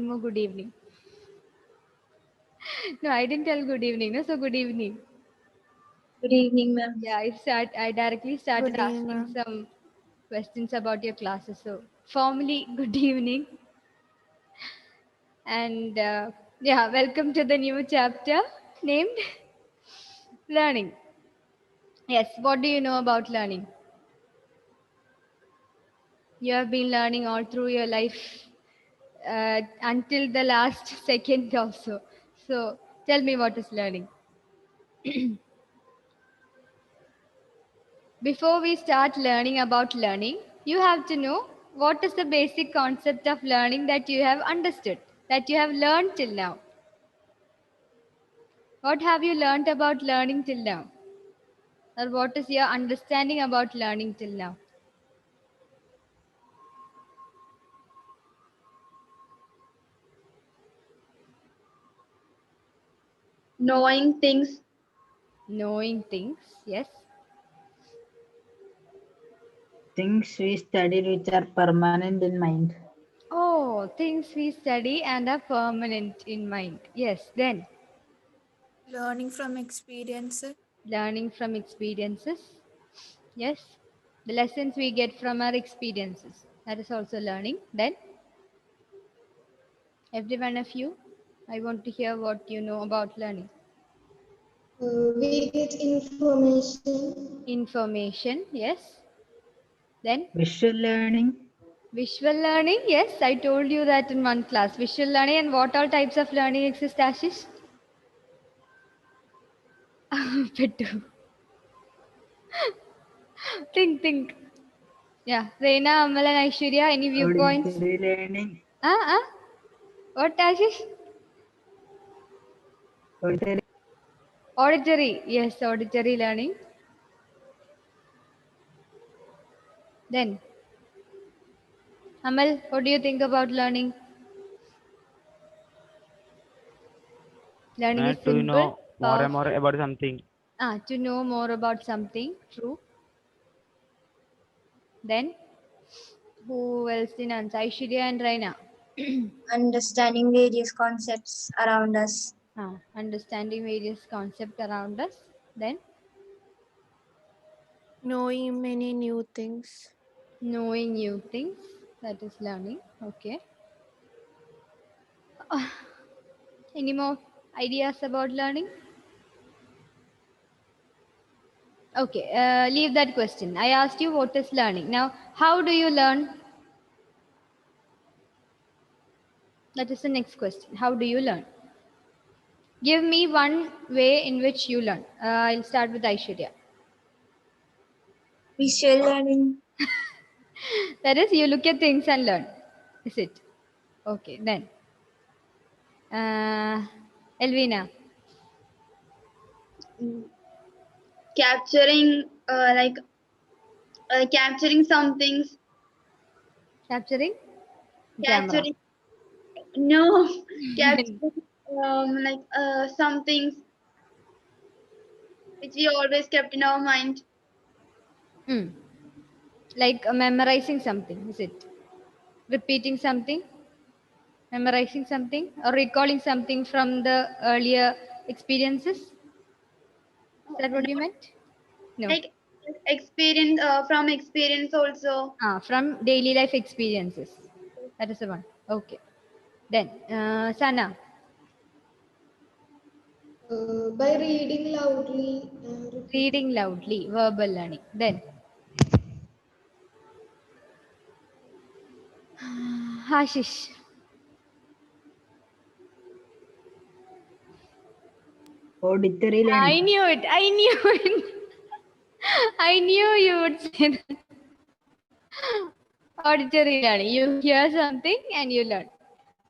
more good evening. No, I didn't tell good evening. No, so good evening. Good evening, ma'am. Yeah, I directly started Good evening, asking ma'am. some questions about your classes. So formally, good evening, and yeah, welcome to the new chapter named learning. Yes, what do you know about learning? You have been learning all through your life until the last second also. So tell me what is learning. Before we start learning about learning, you have to know what is the basic concept of learning that you have understood, that you have learned till now. What have you learned about learning till now? Or what is your understanding about learning till now? Knowing things, Knowing things, yes. Things we studied which are permanent in mind. Oh, things we study and are permanent in mind. Yes, then Learning from experience. learning from experiences. Yes, the lessons we get from our experiences. That is also learning. Then, every one of you, I want to hear what you know about learning. We get information. Information, yes. Then, Visual learning, visual learning, yes. I told you that in one class. Visual learning and what all types of learning exist, Ashish? Pettu. Think. Yeah, Reina, Amal, and Aishwarya, any viewpoints? auditory learning, What, Ashish? auditory, Auditory, yes, auditory learning. Then, Amal, what do you think about learning? Learning is To simple, know more and more powerful. about something. To know more about something, true. Then, who else in answer? Aishwarya and Raina. understanding various concepts around us. Understanding various concepts around us. Then, Knowing many new things. knowing new things. That is learning. Okay. Any more ideas about learning? Okay, leave that question. I asked you what is learning. Now, how do you learn? That is the next question. How do you learn? Give me one way in which you learn. I'll start with Aishwarya. Visual learning, That is, you look at things and learn. Is it? Okay, then. Elvina. capturing, capturing some things, Capturing camera. capturing, no, capturing, some things which we always kept in our mind. Hmm. Like memorizing something, is it? Repeating something? Memorizing something? Or recalling something from the earlier experiences? Is that what you meant? No. Like experience, from experience also. From daily life experiences. That is the one. Okay. Then, Sana. By reading loudly and repeating. Reading loudly, verbal learning. Then, Hashish. auditory I learning, knew it. I knew it. I knew you would say that. Auditory learning. You hear something and you learn.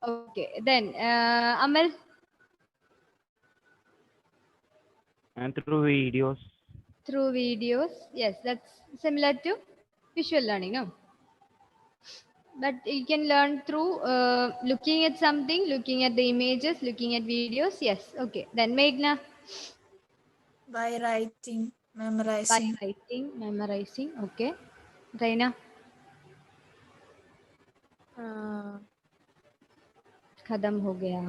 Okay. Then, Amal. And through videos. Through videos. Yes, that's similar to visual learning, no? But you can learn through looking at something, looking at the images, looking at videos. Yes. Okay. Then, Meghna. By writing, By memorizing. writing, memorizing. Okay. Raina. Uh, खत्म हो गया.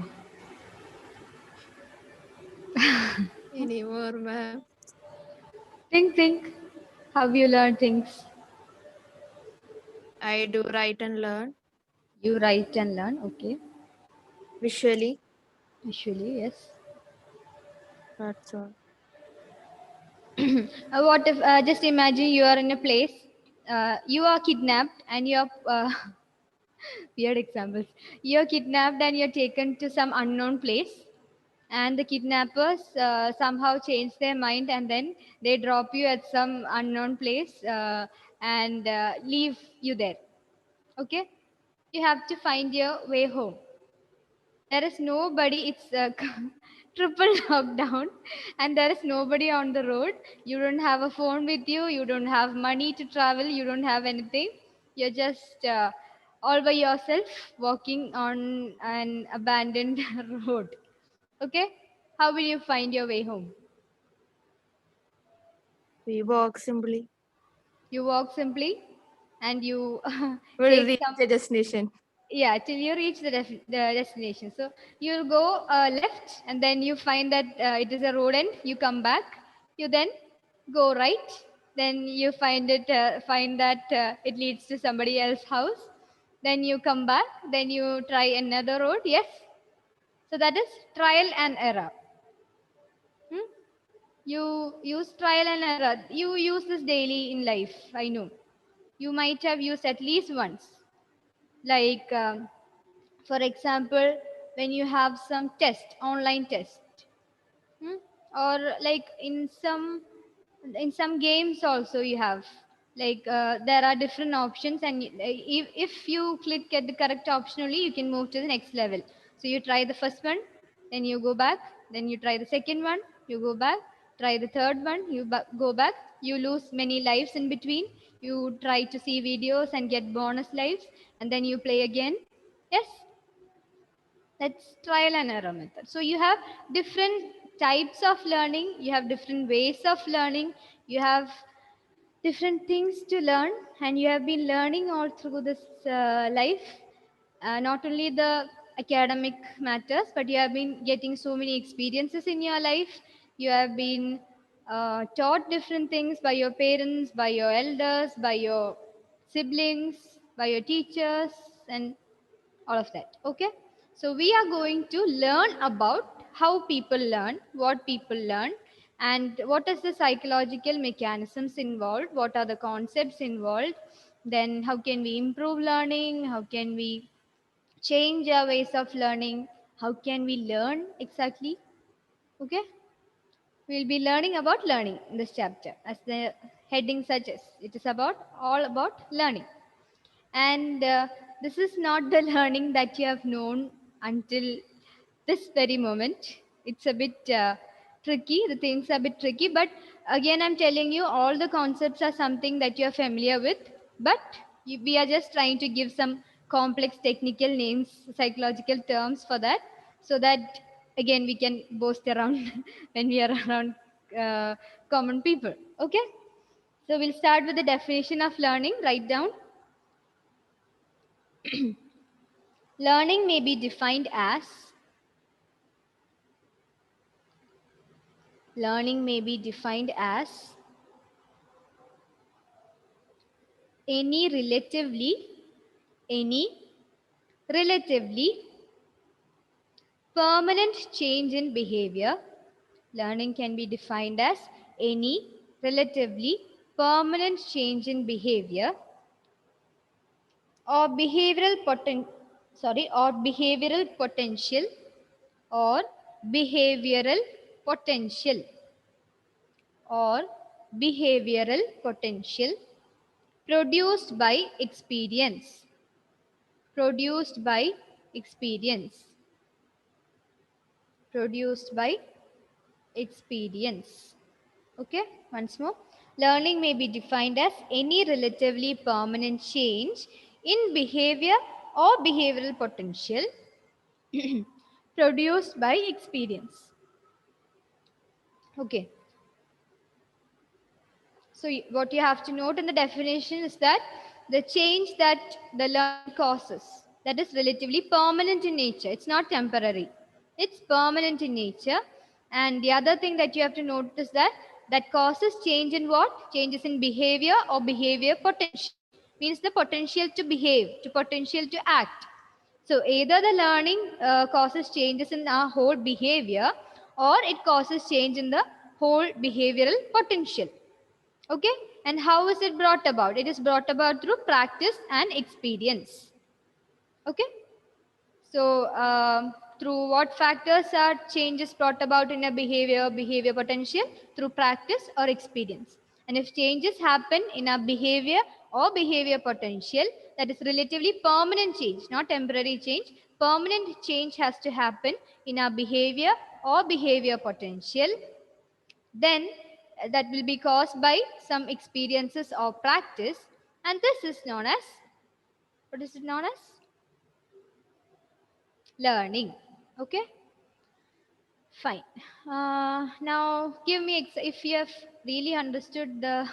Anymore, ma'am. Think. How you learn things? I do write and learn You write and learn. Okay. visually. Visually, yes. That's all. What if just imagine you are in a place, you are kidnapped and you are weird examples. You are kidnapped and you're taken to some unknown place, and the kidnappers somehow change their mind and then they drop you at some unknown place and leave you there. Okay, you have to find your way home. There is nobody, it's triple lockdown, and there is nobody on the road. You don't have a phone with you, you don't have money to travel, you don't have anything. You're just all by yourself walking on an abandoned road. Okay, how will you find your way home? We walk simply. You walk simply and you We'll take reach some, the destination. yeah, till you reach the destination. So you'll go left and then you find that it is a road end, you come back, you then go right, then you find that it leads to somebody else's house, then you come back, then you try another road. Yes, so that is trial and error. Hmm? You use trial and error. You use this daily in life, I know. You might have used at least once, like for example, when you have some test, online test, hmm? Or like in some games also you have, like there are different options, and if you click at the correct option only, you can move to the next level. So you try the first one, then you go back, then you try the second one, you go back, try the third one, you go back, you lose many lives in between, you try to see videos and get bonus lives, and then you play again. Yes, that's trial and error method. So you have different types of learning, you have different ways of learning, you have different things to learn, and you have been learning all through this life, not only the academic matters, but you have been getting so many experiences in your life. You have been taught different things by your parents, by your elders, by your siblings, by your teachers, and all of that. Okay, so we are going to learn about how people learn, what people learn, and what is the psychological mechanisms involved, what are the concepts involved, then how can we improve learning, how can we change our ways of learning, how can we learn exactly. Okay, we'll be learning about learning in this chapter, as the heading suggests, it is about all about learning. And this is not the learning that you have known until this very moment. It's a bit tricky. The things are a bit tricky. But again, I'm telling you, all the concepts are something that you're familiar with. But we are just trying to give some complex technical names, psychological terms for that. So that, again, we can boast around when we are around common people. Okay? So we'll start with the definition of learning. Write down. Learning may be defined as any relatively permanent change in behavior. Learning can be defined as any relatively permanent change in behavior or behavioral potential or behavioral potential or behavioral potential produced by experience. Produced by experience. Produced by experience. Okay, once more. Learning may be defined as any relatively permanent change in behavior or behavioral potential produced by experience. Okay. So what you have to note in the definition is that the change that the learning causes, that is relatively permanent in nature. It's not temporary. It's permanent in nature. And the other thing that you have to notice that causes change in what? Changes in behavior or behavior potential. Means the potential to behave, to potential to act. So either the learning causes changes in our whole behavior, or it causes change in the whole behavioral potential. Okay, and how is it brought about? It is brought about through practice and experience. Okay, so through what factors are changes brought about in a behavior potential? Through practice or experience. And if changes happen in a behavior or behavior potential, that is relatively permanent change, not temporary change. Permanent change has to happen in our behavior or behavior potential. Then that will be caused by some experiences or practice, and this is known as, what is it known as? Learning. Okay, fine. Now give me, if you have really understood the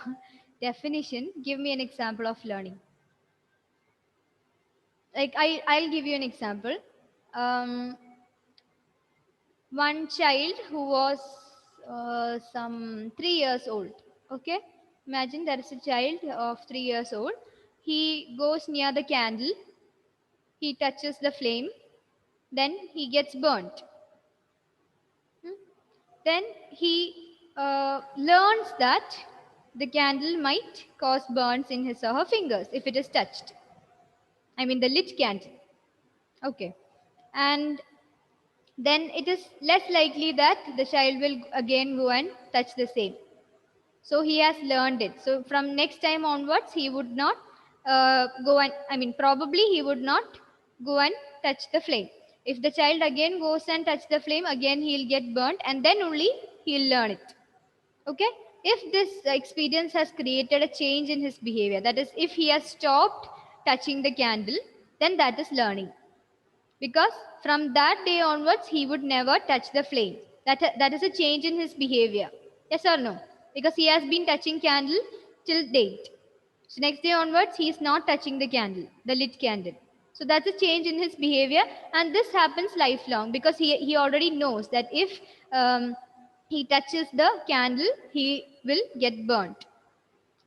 definition, give me an example of learning. Like I'll give you an example. One child who was some 3 years old. Okay, imagine there is a child of 3 years old. He goes near the candle, he touches the flame, then he gets burnt. Then he learns that the candle might cause burns in his or her fingers if it is touched. I mean the lit candle. Okay, and then it is less likely that the child will again go and touch the same. So he has learned it. So from next time onwards, he would not go and, I mean, probably he would not go and touch the flame. If the child again goes and touch the flame, again he'll get burnt, and then only he'll learn it. Okay? If this experience has created a change in his behavior, that is, if he has stopped touching the candle, then that is learning. Because from that day onwards, he would never touch the flame. That is a change in his behavior. Yes or no? Because he has been touching candle till date. So next day onwards, he is not touching the candle, the lit candle. So that's a change in his behavior, and this happens lifelong because he already knows that if he touches the candle, he will get burnt.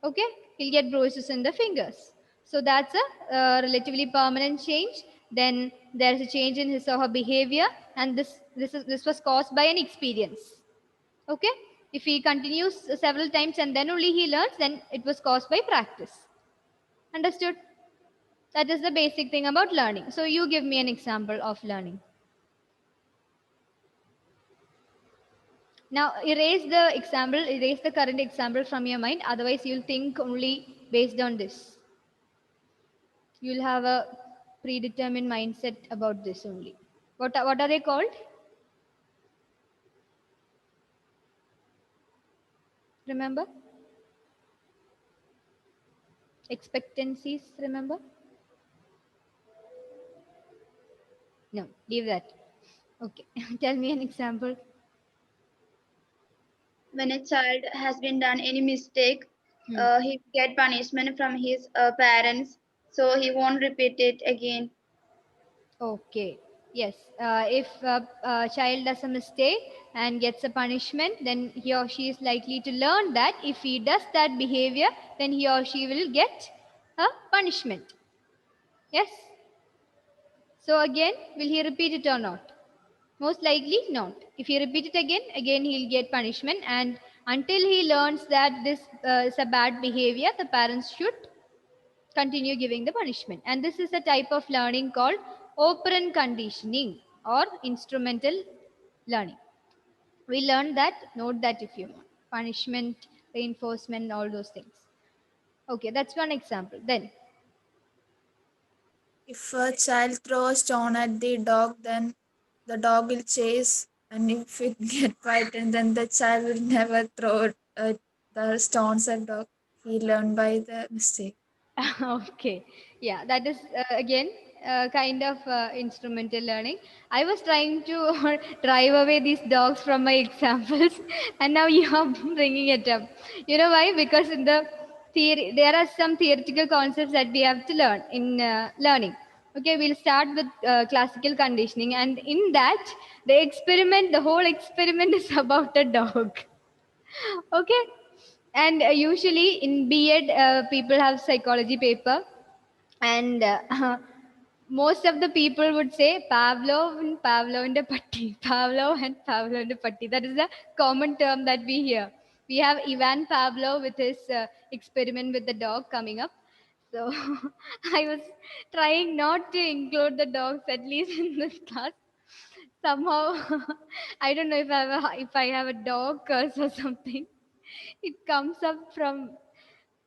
Okay, he'll get bruises in the fingers. So that's a relatively permanent change. Then there's a change in his or her behavior, and this was caused by an experience. Okay, if he continues several times and then only he learns, then it was caused by practice. Understood? That is the basic thing about learning. So you give me an example of learning. Now erase the current example from your mind. Otherwise you'll think only based on this. You'll have a predetermined mindset about this only. What are they called? Remember? Expectancies, remember? No, leave that. Okay, tell me an example. When a child has been done any mistake, he get punishment from his parents, so he won't repeat it again. Okay, yes. If a child does a mistake and gets a punishment, then he or she is likely to learn that if he does that behavior, then he or she will get a punishment. Yes? So again, will he repeat it or not? Most likely not. If he repeat it again he'll get punishment, and until he learns that this is a bad behavior, the parents should continue giving the punishment. And this is a type of learning called operant conditioning or instrumental learning. We learned that, note that if you want. Punishment, reinforcement, all those things. Okay, that's one example. Then if a child throws a stone at the dog, then the dog will chase, and if it get frightened, then the child will never throw the stones at dog. He learned by the mistake. okay, yeah, that is again kind of instrumental learning. I was trying to drive away these dogs from my examples, and now you are bringing it up. You know why? Because in the theory, there are some theoretical concepts that we have to learn in learning. Okay, we'll start with classical conditioning, and in that, the whole experiment is about a dog. Okay, and usually in B.Ed, people have psychology paper, and most of the people would say Pavlov and Pavlovinte patti, Pavlov and Pavlovinte patti. That is the common term that we hear. We have Ivan Pavlov with his experiment with the dog coming up. So I was trying not to include the dogs at least in this class. Somehow, I don't know if I have a dog curse or something. It comes up from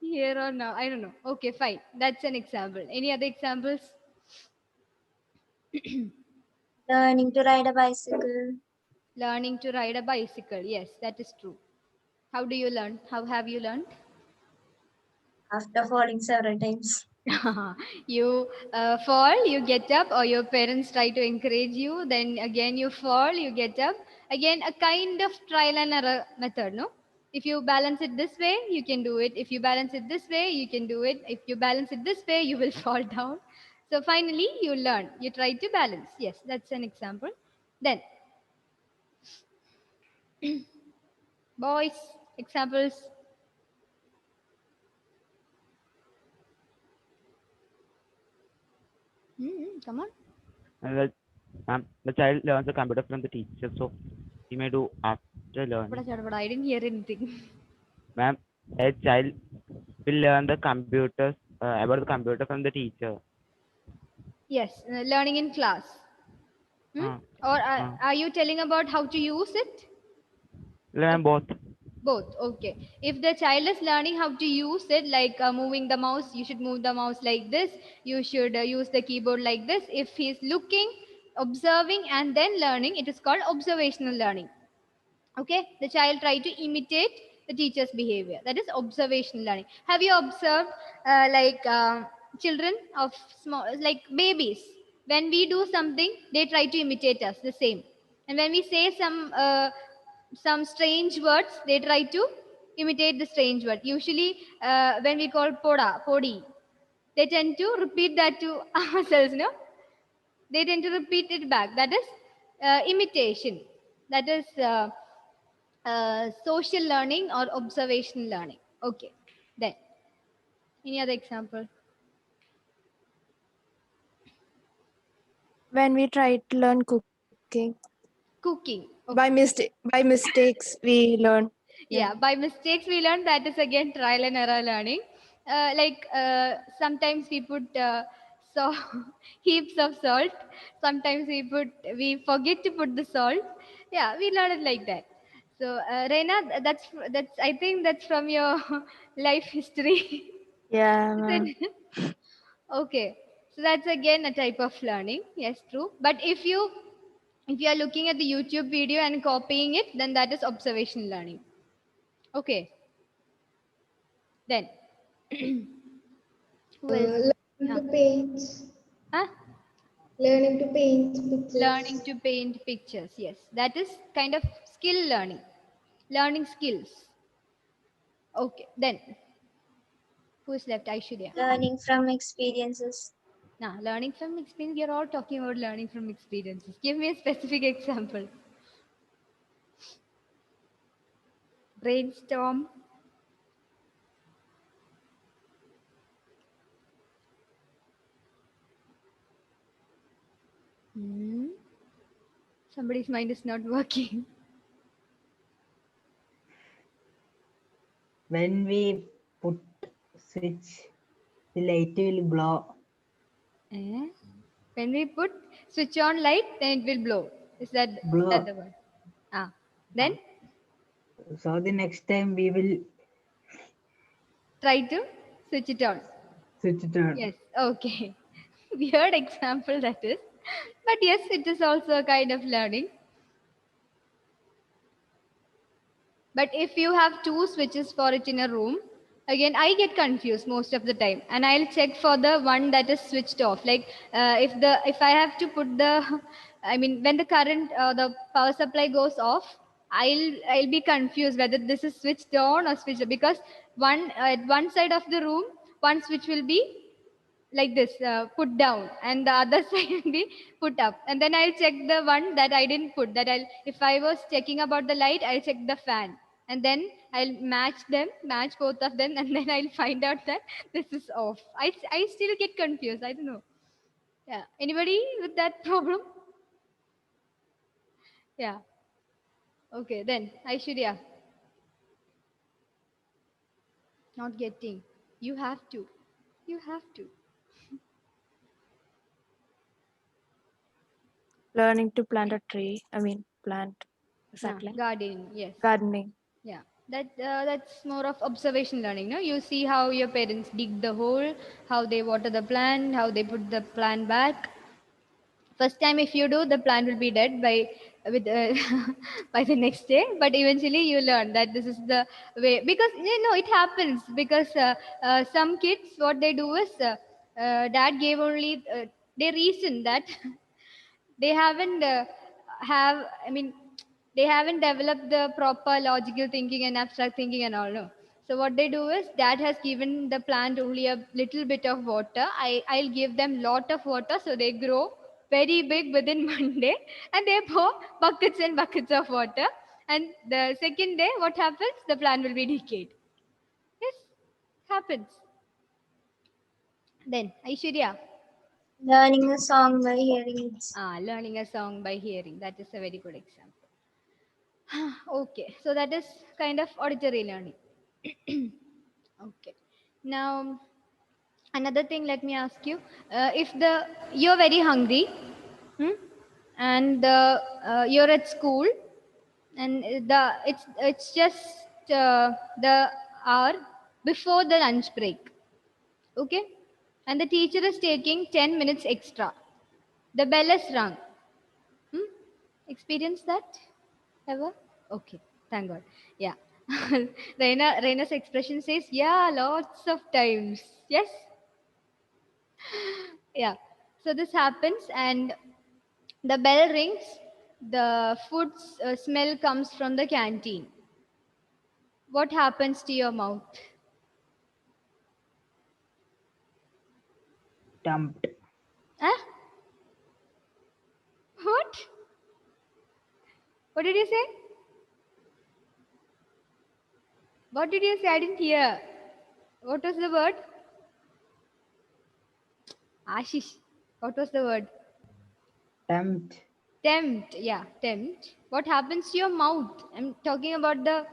here or now. I don't know. Okay, fine. That's an example. Any other examples? Learning to ride a bicycle. Learning to ride a bicycle. Yes, that is true. How do you learn? How have you learned? After falling several times. You fall, you get up, or your parents try to encourage you, then again you fall, you get up. Again, a kind of trial and error method, no? If you balance it this way, you can do it. If you balance it this way, you can do it. If you balance it this way, you will fall down. So finally, you learn. You try to balance. Yes, that's an example. Then, boys, examples. Come on. And the child learns the computer from the teacher, so he may do after learning. I didn't hear anything. Ma'am, a child will learn the computers about the computer from the teacher. Yes, learning in class. Or are you telling about how to use it? Learn both. Both. Okay. If the child is learning how to use it, like moving the mouse, you should move the mouse like this. You should use the keyboard like this. If he's looking, observing, and then learning, it is called observational learning. Okay. The child try to imitate the teacher's behavior. That is observational learning. Have you observed children of small, like babies? When we do something, they try to imitate us, the same. And when we say some strange words, they try to imitate the strange word. Usually, when we call poda, podi, they tend to repeat that to ourselves, no? They tend to repeat it back. That is imitation. That is social learning or observational learning. Okay. Then, any other example? When we try to learn cooking, Cooking. Okay. by mistakes we learn. Yeah, by mistakes we learn. That is again trial and error learning. Sometimes we put heaps of salt. Sometimes we forget to put the salt. Yeah, we learn it like that. So Reina, that's I think that's from your life history. Yeah, Is ma'am. it? Okay, so that's again a type of learning. Yes, true. But if you are looking at the YouTube video and copying it, then that is observational learning. Okay. Then, who else? Learning to paint. Huh? Learning to paint pictures. Learning to paint pictures. Yes, that is kind of skill learning. Learning skills. Okay. Then, who is left? Aishwarya. Learning from experiences. Now, learning from experience. We are all talking about learning from experiences. Give me a specific example. Brainstorm. Somebody's mind is not working. When we put switch, the light will blow. When we put switch on light, then it will blow. Is that Blow. the word? Then So the next time we will try to switch it on. switch it on. Yes. Okay. Weird example that is. But yes, it is also a kind of learning. But if you have two switches for it in a room, again, I get confused most of the time, and I'll check for the one that is switched off. Like if I have to put the, I mean, when the current the power supply goes off, I'll be confused whether this is switched on or switched off, because at one side of the room, one switch will be like this, put down, and the other side will be put up. And then I'll check the one that I didn't put. That I'll, if I was checking about the light, I'll check the fan, and then I'll match both of them, and then I'll find out that this is off. I still get confused. I don't know. Yeah. Anybody with that problem? Yeah. Okay. Then Aishwarya, not getting. You have to. You have to. Learning to plant a tree. I mean, plant. Yeah, Exactly. gardening. Yes. Gardening. Yeah, that's more of observation learning. No, you see how your parents dig the hole, how they water the plant, how they put the plant back. First time, if you do, the plant will be dead by with by the next day. But eventually, you learn that this is the way, because you know it happens because some kids, what they do is dad gave only they reason that they haven't have I mean they haven't developed the proper logical thinking and abstract thinking and all. No, so what they do is dad has given the plant only a little bit of water. I'll give them lot of water so they grow very big within 1 day, and they pour buckets and buckets of water, and the second day what happens, the plant will be decayed. Yes, happens. Then Aishwarya. Learning a song by hearing it. Learning a song by hearing. That is a very good example. Okay, so that is kind of auditory learning. Okay. Now, another thing, let me ask you: if you're very hungry, hmm, and you're at school, and it's just the hour before the lunch break, okay, and the teacher is taking 10 minutes extra. The bell is rung. Hmm? Experience that ever? Okay, thank God. Yeah. Reina's expression says, yeah, lots of times. Yes? Yeah. So this happens, and the bell rings, the food smell comes from the canteen. What happens to your mouth? Dumped. Huh? What? What did you say? What did you say? I didn't hear. What was the word? Ashish. What was the word? Tempt. Tempt. Yeah, tempt. What happens to your mouth? I'm talking about the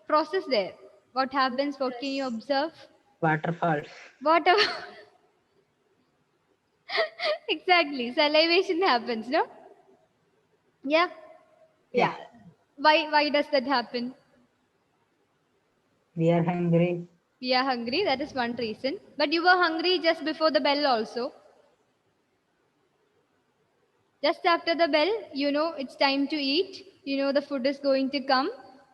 process there. What happens? What can you observe? Waterfalls. What exactly. Salivation happens, no? Yeah. Yeah. Why does that happen? We are hungry. We are hungry. That is one reason. But you were hungry just before the bell also. Just after the bell, you know it's time to eat. You know the food is going to come.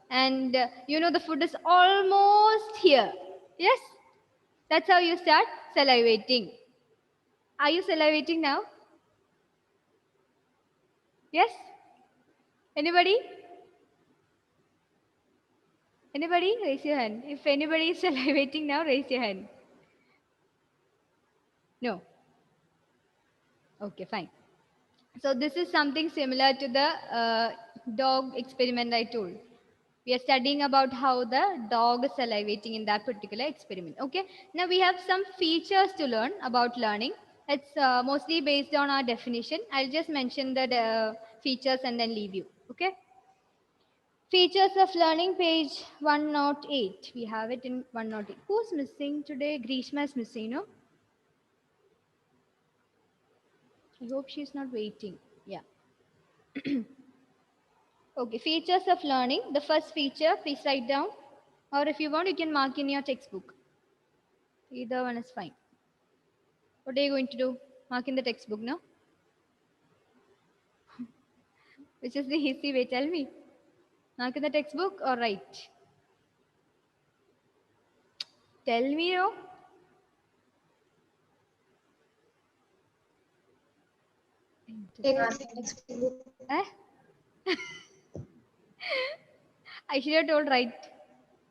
And you know the food is almost here. Yes? That's how you start salivating. Are you salivating now? Yes? Anybody? Anybody? Raise your hand. If anybody is salivating now, raise your hand. No. Okay, fine. So this is something similar to the dog experiment I told. We are studying about how the dog is salivating in that particular experiment. Okay. Now we have some features to learn about learning. It's mostly based on our definition. I'll just mention the features and then leave you. Okay. Features of learning, page 108. We have it in 108. Who's missing today? Grishma is missing, no? I hope she's not waiting. Yeah. Okay, features of learning. The first feature, please write down. Or if you want, you can mark in your textbook. Either one is fine. What are you going to do? Mark in the textbook, no? Which is the easy way? Tell me. Mark in the textbook or write? Tell me, no? Textbook. Eh? I should have told write.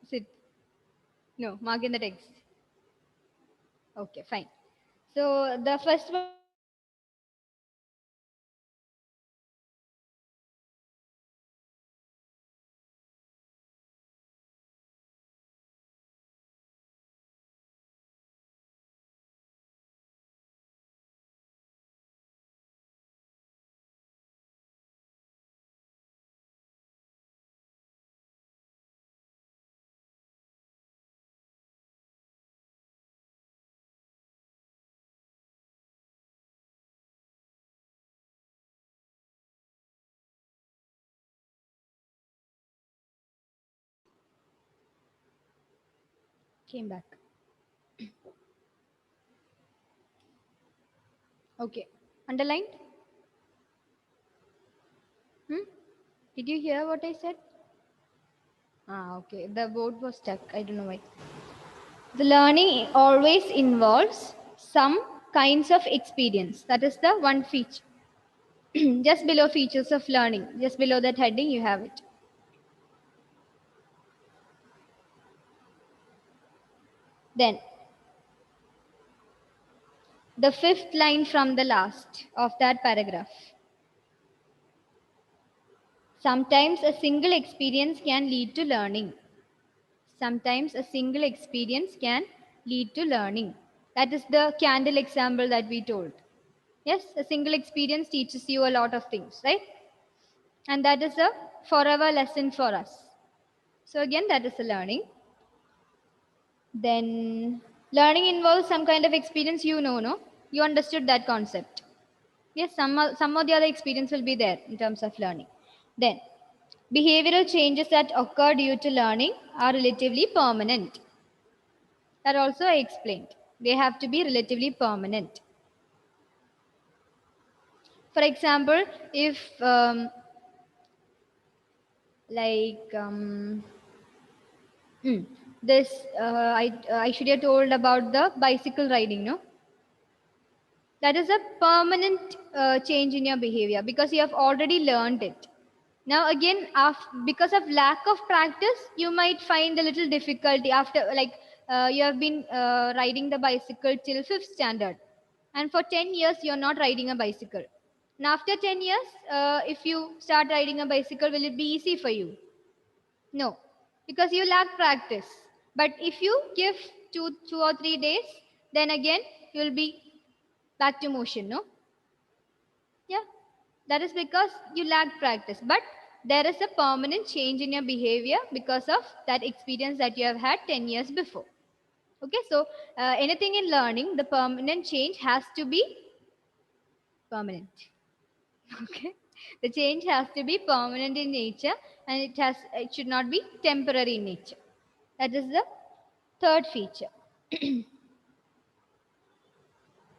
Sit. No, mark in the text. Okay, fine. So the first one. Came back. Okay. Underlined? Did you hear what I said? Okay. The board was stuck. I don't know why. The learning always involves some kinds of experience. That is the one feature. Just below features of learning, just below that heading, you have it. Then, the fifth line from the last of that paragraph. Sometimes a single experience can lead to learning. Sometimes a single experience can lead to learning. That is the candle example that we told. Yes, a single experience teaches you a lot of things, right? And that is a forever lesson for us. So again, that is a learning. Then learning involves some kind of experience, no? You understood that concept. Yes, some of the other experience will be there in terms of learning. Then behavioral changes that occur due to learning are relatively permanent. That also I explained. They have to be relatively permanent. For example, if this I should have told about the bicycle riding, no? That is a permanent change in your behavior because you have already learned it. Now again, because of lack of practice, you might find a little difficulty after, like, you have been riding the bicycle till 5th standard, and for 10 years you're not riding a bicycle. And after 10 years, if you start riding a bicycle, will it be easy for you? No, because you lack practice. But if you give two or 3 days, then again you will be back to motion, no? Yeah, that is because you lack practice. But there is a permanent change in your behavior because of that experience that you have had 10 years before. Okay, so anything in learning, the permanent change has to be permanent. Okay, the change has to be permanent in nature, and it should not be temporary in nature. That is the third feature.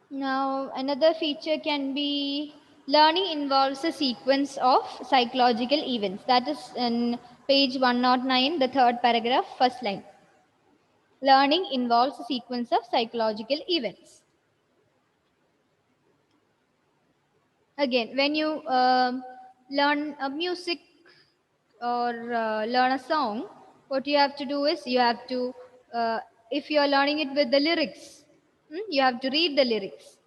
Now, another feature can be learning involves a sequence of psychological events. That is in page 109, the third paragraph, first line. Learning involves a sequence of psychological events. Again, when you learn a music or learn a song, what you have to do is you have to, if you are learning it with the lyrics, you have to read the lyrics.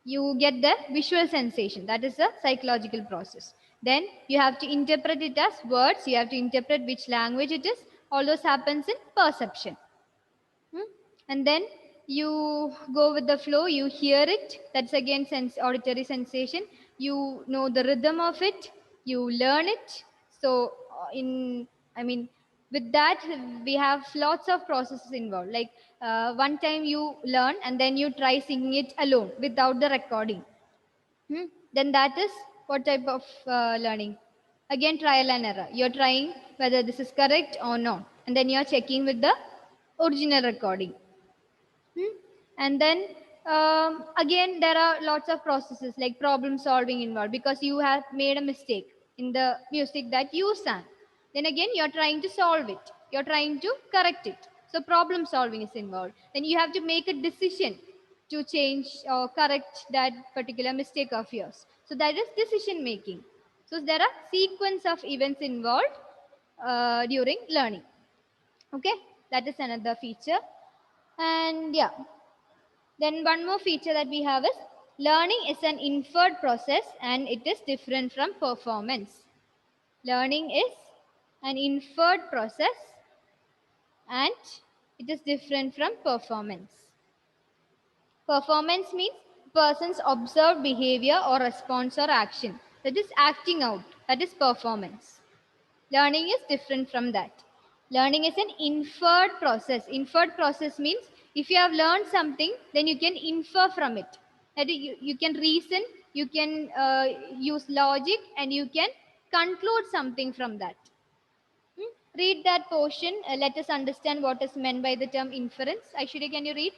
You get the visual sensation. That is a psychological process. Then you have to interpret it as words. You have to interpret which language it is. All those happens in perception. And then you go with the flow. You hear it. That's again auditory sensation. You know the rhythm of it. You learn it. So with that, we have lots of processes involved. Like one time you learn and then you try singing it alone without the recording. Then that is what type of learning? Again, trial and error. You're trying whether this is correct or not. And then you're checking with the original recording. And then again, there are lots of processes like problem solving involved because you have made a mistake in the music that you sang. Then again, you're trying to solve it. You're trying to correct it. So problem solving is involved. Then you have to make a decision to change or correct that particular mistake of yours. So that is decision making. So there are sequence of events involved during learning. Okay, that is another feature. And yeah, Then one more feature that we have is learning is an inferred process and it is different from performance. Learning is an inferred process and it is different from performance. Performance means person's observed behavior or response or action. That is acting out. That is performance. Learning is different from that. Learning is an inferred process. Inferred process means if you have learned something, then you can infer from it. That is, you can reason, you can use logic, and you can conclude something from that. Read that portion. Let us understand what is meant by the term inference. Aishwarya, can you read?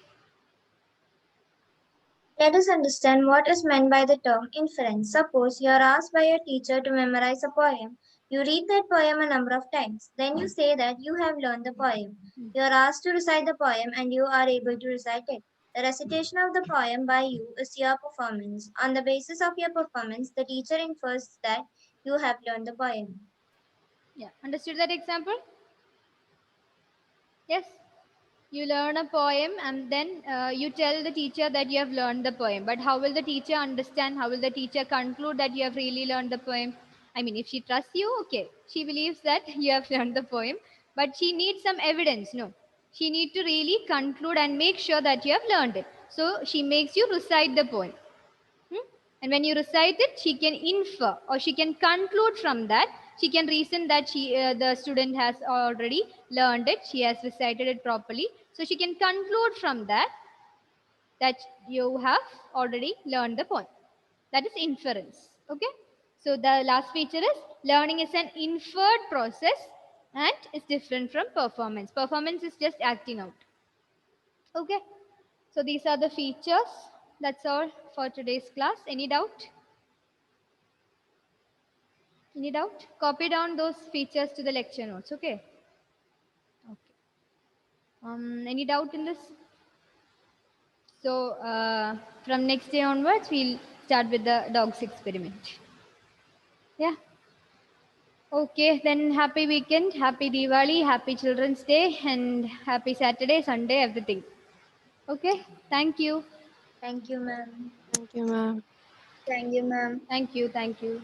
Let us understand what is meant by the term inference. Suppose you are asked by your teacher to memorize a poem. You read that poem a number of times. Then you say that you have learned the poem. You are asked to recite the poem and you are able to recite it. The recitation of the poem by you is your performance. On the basis of your performance, the teacher infers that you have learned the poem. Yeah. Understood that example? Yes. You learn a poem and then you tell the teacher that you have learned the poem. But how will the teacher understand? How will the teacher conclude that you have really learned the poem? I mean, if she trusts you, okay. She believes that you have learned the poem. But she needs some evidence. No. She needs to really conclude and make sure that you have learned it. So she makes you recite the poem. And when you recite it, she can infer or she can conclude from that. She can reason that the student has already learned it. She has recited it properly. So she can conclude from that you have already learned the poem. That is inference. Okay. So the last feature is learning is an inferred process and is different from performance. Performance is just acting out. Okay. So these are the features. That's all for today's class. Any doubt? Any doubt? Copy down those features to the lecture notes, okay? Okay. Any doubt in this? So from next day onwards, we'll start with the dogs experiment. Yeah. Okay, then happy weekend, happy Diwali, happy Children's Day, and happy Saturday, Sunday, everything. Okay, thank you. Thank you, ma'am. Thank you, ma'am. Thank you, ma'am. Thank you, thank you.